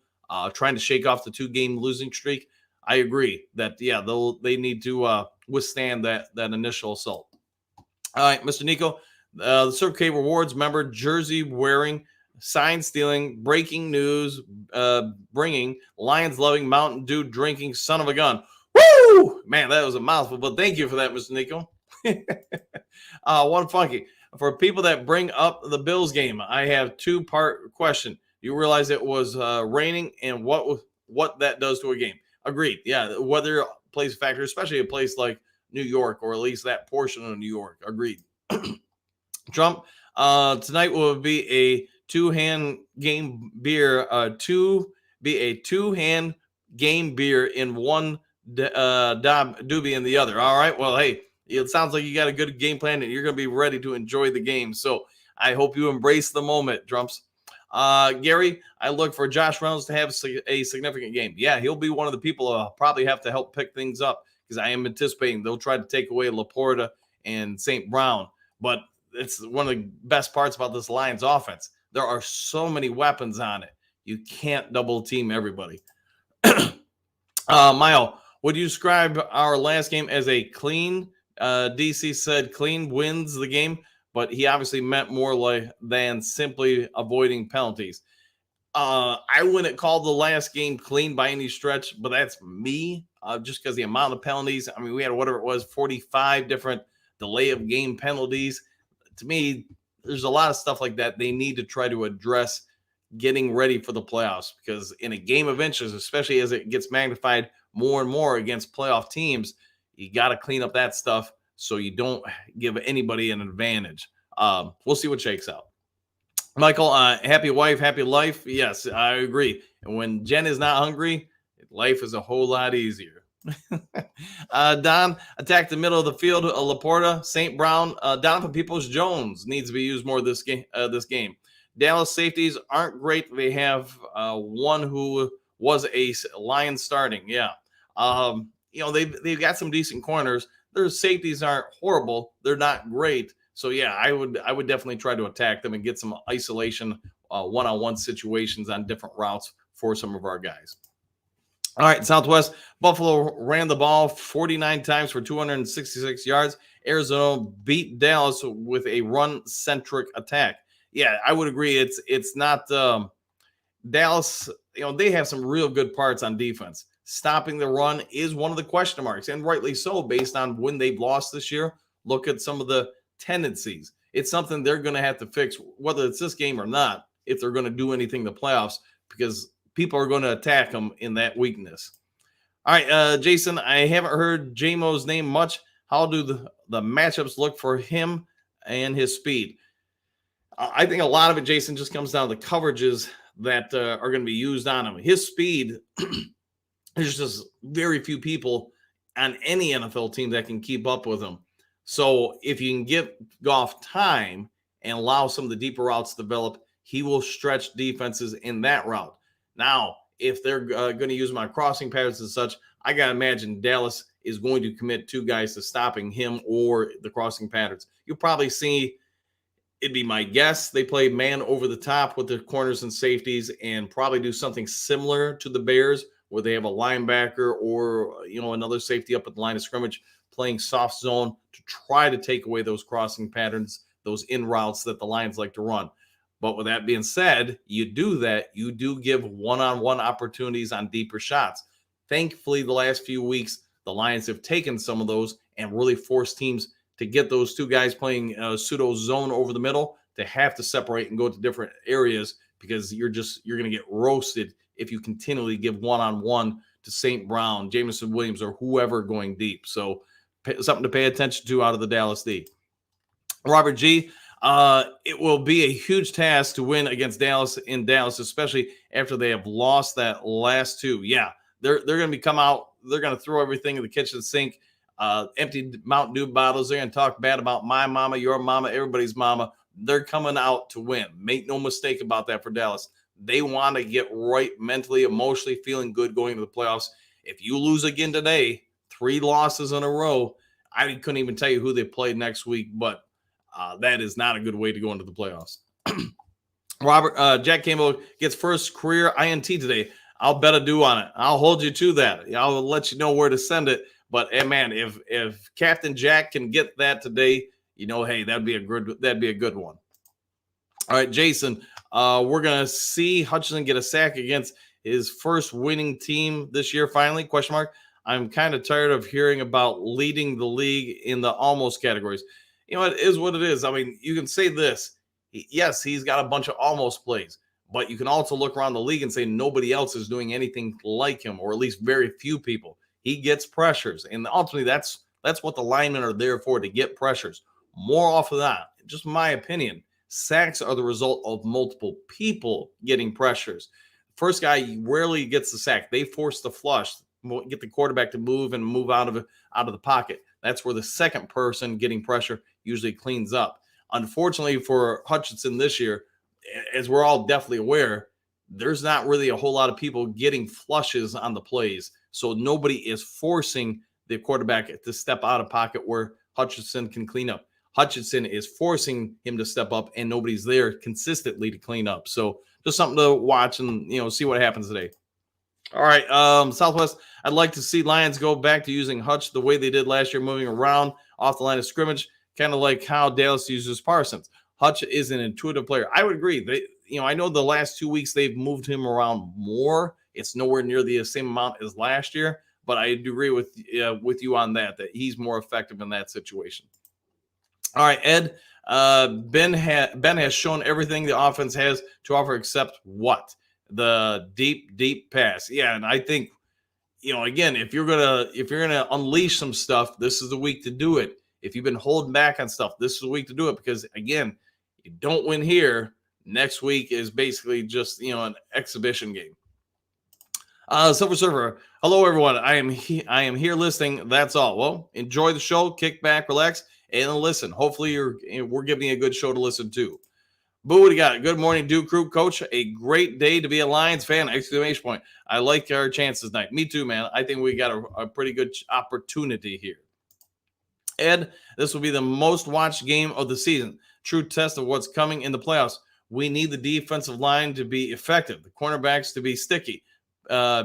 trying to shake off the 2-game losing streak, I agree that, yeah, they need to withstand that initial assault. All right, Mr. Nico, the Circle K Rewards member, jersey wearing, sign stealing, breaking news, bringing, Lions loving, Mountain Dew drinking, son of a gun. Woo! Man, that was a mouthful, but thank you for that, Mr. Nico. One funky. For people that bring up the Bills game, I have 2-part question. You realize it was raining and what that does to a game? Agreed. Yeah, weather plays a factor, especially a place like New York, or at least that portion of New York. Agreed. Trump, tonight will be a two-hand game beer, two-hand game beer in one doobie in the other. All right. Well, hey, it sounds like you got a good game plan and you're going to be ready to enjoy the game. So I hope you embrace the moment, Drumps. Gary, I look for Josh Reynolds to have a significant game. Yeah, he'll be one of the people I'll probably have to help pick things up because I am anticipating they'll try to take away Laporta and St. Brown. But it's one of the best parts about this Lions offense. There are so many weapons on it. You can't double team everybody. Mile, would you describe our last game as a clean? DC said clean wins the game, but he obviously meant more than simply avoiding penalties. I wouldn't call the last game clean by any stretch, but that's me, just because the amount of penalties. I mean, we had whatever it was, 45 different delay of game penalties. To me, there's a lot of stuff like that they need to try to address getting ready for the playoffs, because in a game of inches, especially as it gets magnified more and more against playoff teams, you got to clean up that stuff so you don't give anybody an advantage. We'll see what shakes out. Michael, happy wife, happy life. Yes, I agree. And when Jen is not hungry, life is a whole lot easier. Don, attack the middle of the field. Laporta, St. Brown, Donovan Peoples-Jones needs to be used more this game. Dallas safeties aren't great. They have one who was a Lion starting. Yeah. They've got some decent corners. Their safeties aren't horrible. They're not great. So yeah, I would definitely try to attack them and get some isolation one-on-one situations on different routes for some of our guys. All right, Southwest, Buffalo ran the ball 49 times for 266 yards. Arizona beat Dallas with a run-centric attack. Yeah, I would agree. It's not Dallas. They have some real good parts on defense. Stopping the run is one of the question marks, and rightly so, based on when they've lost this year. Look at some of the tendencies. It's something they're going to have to fix, whether it's this game or not, if they're going to do anything in the playoffs, because people are going to attack them in that weakness. All right, Jason, I haven't heard J-Mo's name much. How do the matchups look for him and his speed? I think a lot of it, Jason, just comes down to the coverages that are going to be used on him. His speed, there's just very few people on any NFL team that can keep up with him. So if you can give Goff time and allow some of the deeper routes to develop, he will stretch defenses in that route. Now, if they're going to use him on crossing patterns and such, I got to imagine Dallas is going to commit 2 guys to stopping him or the crossing patterns. You'll probably see, it'd be my guess, they play man over the top with the corners and safeties and probably do something similar to the Bears where they have a linebacker or, another safety up at the line of scrimmage playing soft zone to try to take away those crossing patterns, those in routes that the Lions like to run. But with that being said, you do that, you do give one-on-one opportunities on deeper shots. Thankfully, the last few weeks, the Lions have taken some of those and really forced teams to get those two guys playing pseudo zone over the middle to have to separate and go to different areas, because you're going to get roasted if you continually give one-on-one to St. Brown, Jameson Williams, or whoever going deep. So something to pay attention to out of the Dallas D. Robert G., it will be a huge task to win against Dallas in Dallas, especially after they have lost that last two. Yeah, they're going to come out. They're going to throw everything in the kitchen sink, empty Mountain Dew bottles. They're going to talk bad about my mama, your mama, everybody's mama. They're coming out to win. Make no mistake about that for Dallas. They want to get right mentally, emotionally, feeling good going into the playoffs. If you lose again today, 3 losses in a row, I couldn't even tell you who they played next week, but that is not a good way to go into the playoffs. Jack Campbell gets first career INT today. I'll bet a do on it. I'll hold you to that. I'll let you know where to send it. But man, if Captain Jack can get that today, hey, that'd be a good one. All right, Jason, we're gonna see Hutchinson get a sack against his first winning team this year. Finally, ? I'm kind of tired of hearing about leading the league in the almost categories. It is what it is. I mean, you can say this. Yes, he's got a bunch of almost plays, but you can also look around the league and say nobody else is doing anything like him, or at least very few people. He gets pressures, and ultimately that's what the linemen are there for, to get pressures. More often than not, just my opinion, sacks are the result of multiple people getting pressures. First guy rarely gets the sack. They force the flush, get the quarterback to move out of the pocket. That's where the second person getting pressure usually cleans up. Unfortunately for Hutchinson this year, as we're all definitely aware, there's not really a whole lot of people getting flushes on the plays. So nobody is forcing the quarterback to step out of pocket where Hutchinson can clean up. Hutchinson is forcing him to step up, and nobody's there consistently to clean up. So just something to watch and, see what happens today. All right, Southwest, I'd like to see Lions go back to using Hutch the way they did last year, moving around off the line of scrimmage, kind of like how Dallas uses Parsons. Hutch is an intuitive player. I would agree. I know the last 2 weeks they've moved him around more. It's nowhere near the same amount as last year, but I do agree with you on that he's more effective in that situation. All right, Ed, Ben has shown everything the offense has to offer except what? The deep pass. Yeah, and I think, again, if you're gonna unleash some stuff, this is the week to do it. If you've been holding back on stuff, this is the week to do it, because again, you don't win here, next week is basically just an exhibition game. Silver Surfer, hello everyone. I am here listening. That's all. Well, enjoy the show, kick back, relax, and listen. Hopefully we're giving you a good show to listen to. Boo, what do you got? Good morning, Duke Crew. Coach, a great day to be a Lions fan! ! I like our chances tonight. Me too, man. I think we got a pretty good opportunity here. Ed, this will be the most watched game of the season. True test of what's coming in the playoffs. We need the defensive line to be effective, the cornerbacks to be sticky.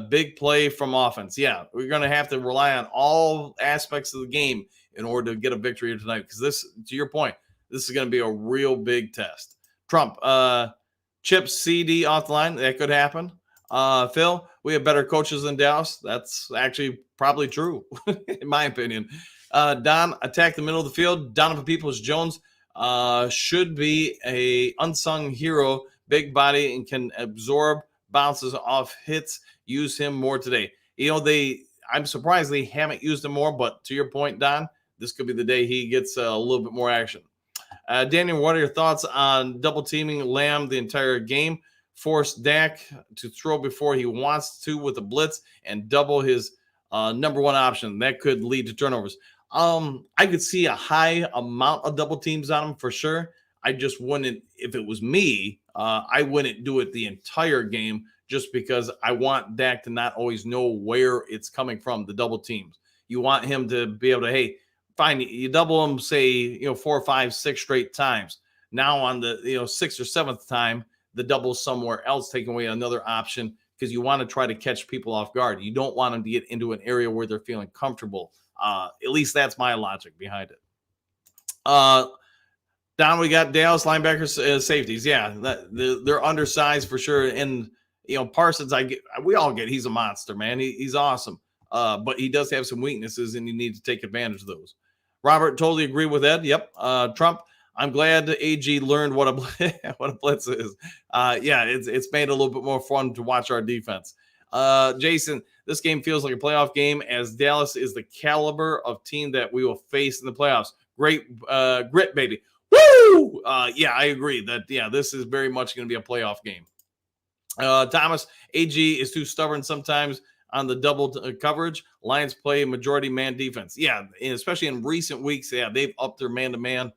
Big play from offense. Yeah, we're going to have to rely on all aspects of the game in order to get a victory tonight, because this, to your point, this is going to be a real big test. Trump, Chip CD off the line. That could happen. Phil, we have better coaches than Dallas. That's actually probably true, in my opinion. Don, attack the middle of the field. Donovan Peoples-Jones should be a unsung hero. Big body and can absorb bounces off hits. Use him more today. I'm surprised they haven't used him more, but to your point, Don, this could be the day he gets a little bit more action. Daniel, what are your thoughts on double teaming Lamb the entire game? Force Dak to throw before he wants to with a blitz and double his number one option. That could lead to turnovers. I could see a high amount of double teams on him for sure. I just wouldn't, if it was me, I wouldn't do it the entire game, just because I want Dak to not always know where it's coming from, the double teams. You want him to be able to, hey, fine, you double him, say, 4, 5, 6 straight times. Now on the, 6th or 7th time, the double somewhere else, taking away another option because you want to try to catch people off guard. You don't want them to get into an area where they're feeling comfortable. At least that's my logic behind it. Down we got Dallas linebackers, safeties. Yeah, they're undersized for sure. And Parsons, we all get he's a monster, man. He's awesome. But he does have some weaknesses, and you need to take advantage of those. Robert, totally agree with Ed. Yep. Trump, I'm glad AG learned what a blitz is. Yeah, it's made it a little bit more fun to watch our defense. Jason, this game feels like a playoff game, as Dallas is the caliber of team that we will face in the playoffs. Great grit, baby. Woo! Yeah, I agree that, this is very much going to be a playoff game. Thomas, AG is too stubborn sometimes on the double coverage. Lions play majority man defense. Yeah, especially in recent weeks, they've upped their man-to-man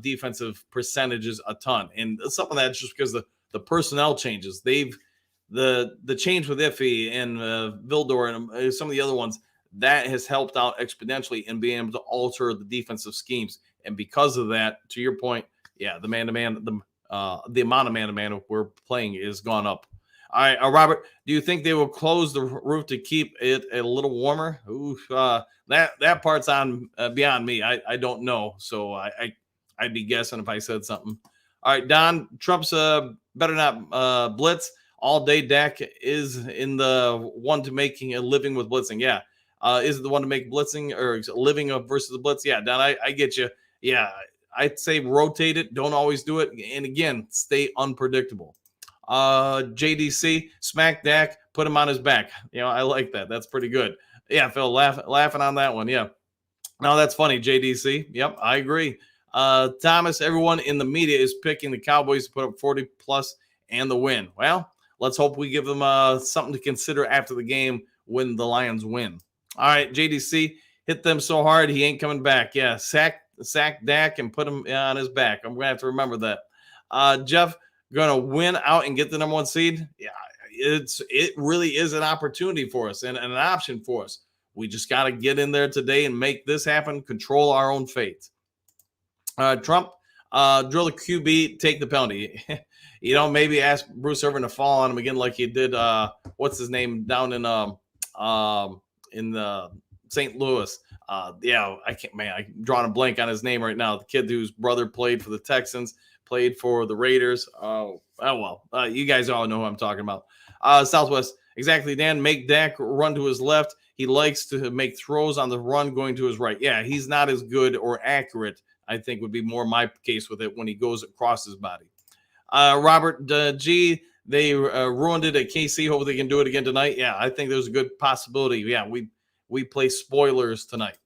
defensive percentages a ton. And some of that's just because the personnel changes. The change with Iffy and Vildor and some of the other ones, that has helped out exponentially in being able to alter the defensive schemes. And because of that, to your point, the man-to-man, the amount of man-to-man we're playing is gone up. All right, Robert, do you think they will close the roof to keep it a little warmer? Ooh, that part's on beyond me. I don't know, so I'd be guessing if I said something. All right, Don, Trump's better not blitz all day. Dak is in the one to making a living with blitzing. Yeah, is it the one to make blitzing or living versus the blitz? Yeah, Don, I get you. Yeah, I'd say rotate it. Don't always do it. And again, stay unpredictable. JDC, smack Dak, put him on his back. I like that. That's pretty good. Yeah, Phil, laughing on that one. Yeah. No, that's funny, JDC. Yep, I agree. Thomas, everyone in the media is picking the Cowboys to put up 40 plus and the win. Well, let's hope we give them something to consider after the game when the Lions win. All right, JDC, hit them so hard he ain't coming back. Yeah, sack Dak and put him on his back. I'm going to have to remember that. Jeff, going to win out and get the number 1 seed. Yeah, it really is an opportunity for us and an option for us. We just got to get in there today and make this happen, control our own fate. Trump, drill the QB, take the penalty. Maybe ask Bruce Irvin to fall on him again like he did, what's his name, down in St. Louis. I can't, man, I'm drawing a blank on his name right now. The kid whose brother played for the Texans, played for the Raiders. You guys all know who I'm talking about. Southwest, exactly, Dan. Make Dak run to his left. He likes to make throws on the run going to his right. Yeah, he's not as good or accurate, I think, would be more my case with it when he goes across his body. Robert G, they ruined it at KC. Hope they can do it again tonight. Yeah, I think there's a good possibility. Yeah, we play spoilers tonight.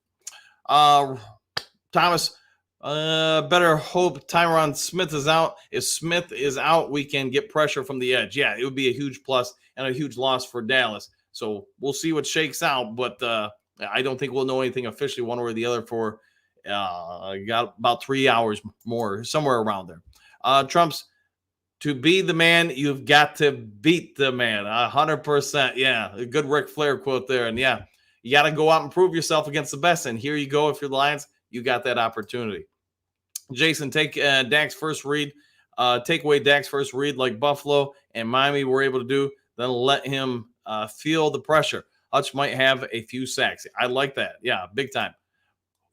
Thomas, better hope Tyron Smith is out. If Smith is out, we can get pressure from the edge. Yeah, it would be a huge plus and a huge loss for Dallas. So we'll see what shakes out, but I don't think we'll know anything officially one way or the other for got about 3 hours more, somewhere around there. Trump's, to be the man, you've got to beat the man. 100%. Yeah, a good Ric Flair quote there. And yeah, you got to go out and prove yourself against the best. And here you go. If you're the Lions, you got that opportunity. Jason, take Dak's first read. Take away Dak's first read like Buffalo and Miami were able to do. Then let him feel the pressure. Hutch might have a few sacks. I like that. Yeah, big time.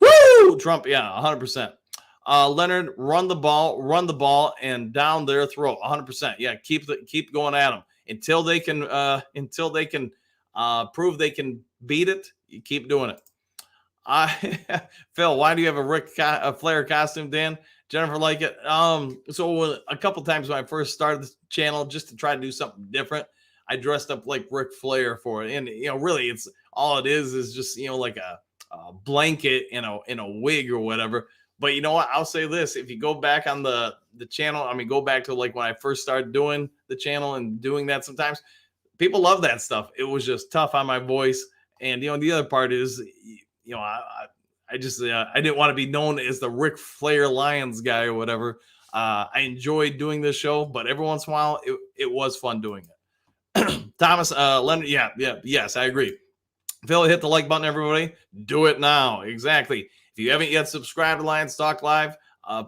Woo! Trump, yeah, 100%. Leonard, run the ball, and down their throat, 100%. Yeah, keep going at them until they can prove they can beat it. You keep doing it. Phil, why do you have a Flair costume, Dan? Jennifer like it. So a couple times when I first started the channel, just to try to do something different, I dressed up like Ric Flair for it, and really, it's all it is just like a blanket in a wig or whatever. But you know what? I'll say this: if you go back on the channel, go back to like when I first started doing the channel and doing that, sometimes people love that stuff. It was just tough on my voice, and the other part is, I just I didn't want to be known as the Ric Flair Lions guy or whatever. I enjoyed doing this show, but every once in a while, it was fun doing it. Thomas, Leonard, yes, I agree. Phil, hit the like button, everybody. Do it now. Exactly. If you haven't yet subscribed to Lions Talk Live,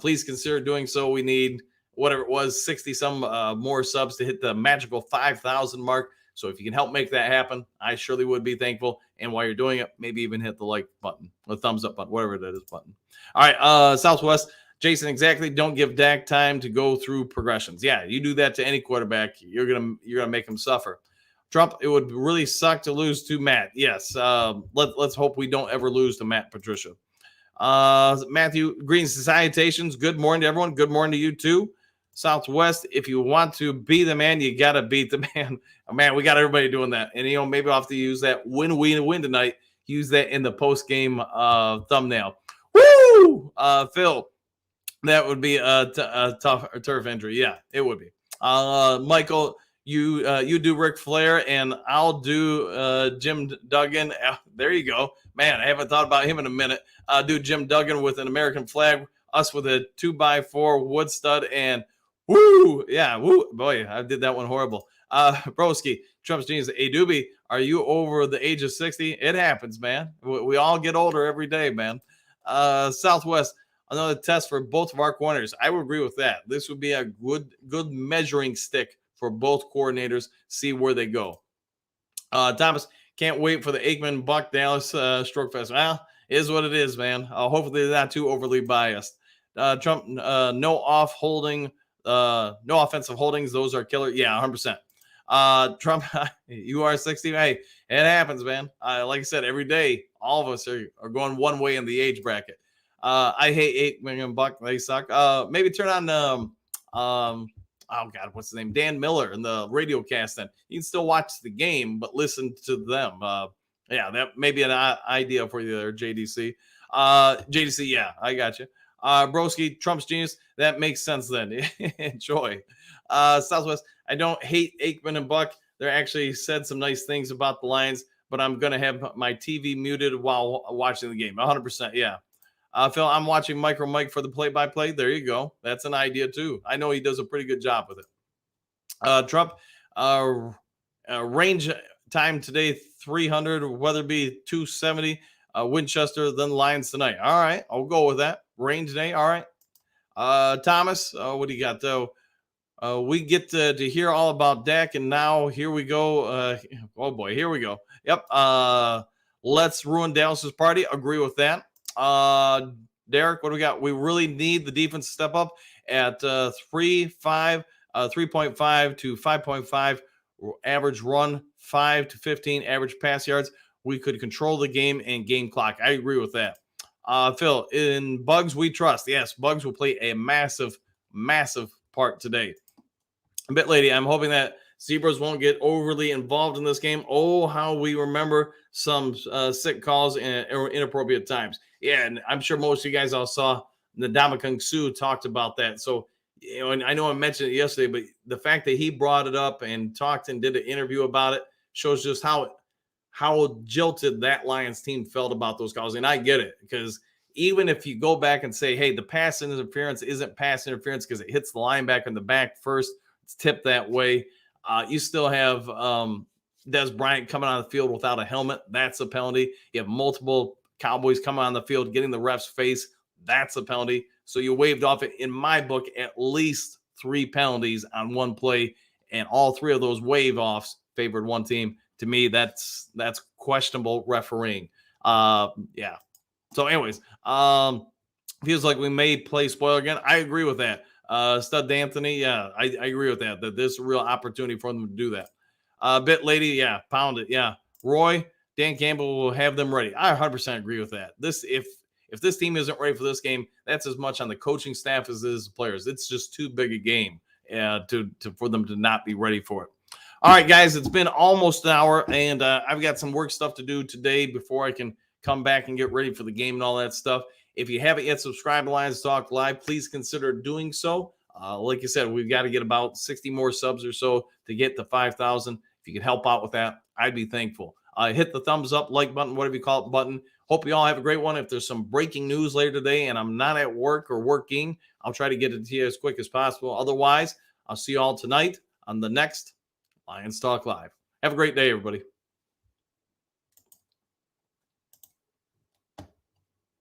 please consider doing so. We need, whatever it was, 60 some more subs to hit the magical 5,000 mark. So if you can help make that happen, I surely would be thankful. And while you're doing it, maybe even hit the like button, the thumbs up button, whatever that is button. All right, Southwest. Jason, exactly. Don't give Dak time to go through progressions. Yeah, you do that to any quarterback, you're gonna make him suffer. Trump, it would really suck to lose to Matt. Yes, let's hope we don't ever lose to Matt Patricia. Matthew, greetings, salutations. Good morning to everyone. Good morning to you too. Southwest, if you want to be the man, you got to beat the man. Oh, man, we got everybody doing that. And, maybe I'll have to use that win tonight. Use that in the post-game thumbnail. Woo! Phil, that would be a tough turf injury. Yeah, it would be. Michael, you do Ric Flair, and I'll do Jim Duggan. There you go. Man, I haven't thought about him in a minute. Do Jim Duggan with an American flag, us with a 2x4 wood stud, and woo! Yeah, woo! Boy, I did that one horrible. Broski, Trump's genius. Hey, Doobie, are you over the age of 60? It happens, man. We all get older every day, man. Southwest, another test for both of our corners. I would agree with that. This would be a good measuring stick for both coordinators. See where they go. Thomas, can't wait for the Aikman Buck Dallas Stroke Fest. Well, it is what it is, man. Hopefully they're not too overly biased. Trump, no offensive holdings. Those are killer. Yeah, 100%. Trump, you are 60. Hey, it happens, man. Like I said, every day, all of us are going one way in the age bracket. I hate Aikman and Buck. They suck. Maybe turn on oh God, what's his name? Dan Miller in the radio cast. Then you can still watch the game, but listen to them. Yeah, that may be an idea for you there, JDC. JDC, yeah, I got you. Broski, Trump's genius. That makes sense then. Enjoy. Southwest, I don't hate Aikman and Buck. They actually said some nice things about the Lions, but I'm going to have my TV muted while watching the game. 100%, yeah. Phil, I'm watching Micro Mike for the play-by-play. There you go. That's an idea, too. I know he does a pretty good job with it. Trump, range time today, 300, Weatherby, 270, Winchester, then Lions tonight. All right, I'll go with that. Range day, all right. Thomas, what do you got, though? We get to hear all about Dak, and now here we go. Oh, boy, here we go. Yep. Let's ruin Dallas's party. Agree with that. Derek, what do we got? We really need the defense to step up at 3.5 to 5.5 average run, 5 to 15 average pass yards. We could control the game and game clock. I agree with that. Phil, in Bugs we trust. Yes, Bugs will play a massive part today. A bit lady, I'm hoping that Zebras won't get overly involved in this game. Oh, how we remember some sick calls and inappropriate times. Yeah, and I'm sure most of you guys all saw the Ndamukong Suh talked about that. So, and I know I mentioned it yesterday, but the fact that he brought it up and talked and did an interview about it shows just how jilted that Lions team felt about those calls. And I get it, because even if you go back and say, hey, the pass interference isn't pass interference because it hits the linebacker in the back first, it's tipped that way. You still have Des Bryant coming on the field without a helmet. That's a penalty. You have multiple Cowboys coming on the field, getting the ref's face. That's a penalty. So you waved off it, in my book, at least 3 penalties on one play, and all 3 of those wave offs favored one team. To me, that's questionable refereeing. Yeah. So anyways, feels like we may play spoiler again. I agree with that. Stud D'Anthony, yeah, I agree with that there's a real opportunity for them to do that. Bit lady, yeah, pound it, yeah. Roy, Dan Campbell will have them ready. I 100% agree with that. If this team isn't ready for this game, that's as much on the coaching staff as it is the players. It's just too big a game for them to not be ready for it. All right, guys, it's been almost an hour, and I've got some work stuff to do today before I can come back and get ready for the game and all that stuff. If you haven't yet subscribed to Lions Talk Live, please consider doing so. Like I said, we've got to get about 60 more subs or so to get to 5,000. If you could help out with that, I'd be thankful. Hit the thumbs up, like button, whatever you call it button. Hope you all have a great one. If there's some breaking news later today and I'm not at work or working, I'll try to get it to you as quick as possible. Otherwise, I'll see you all tonight on the next Lions Talk Live. Have a great day, everybody.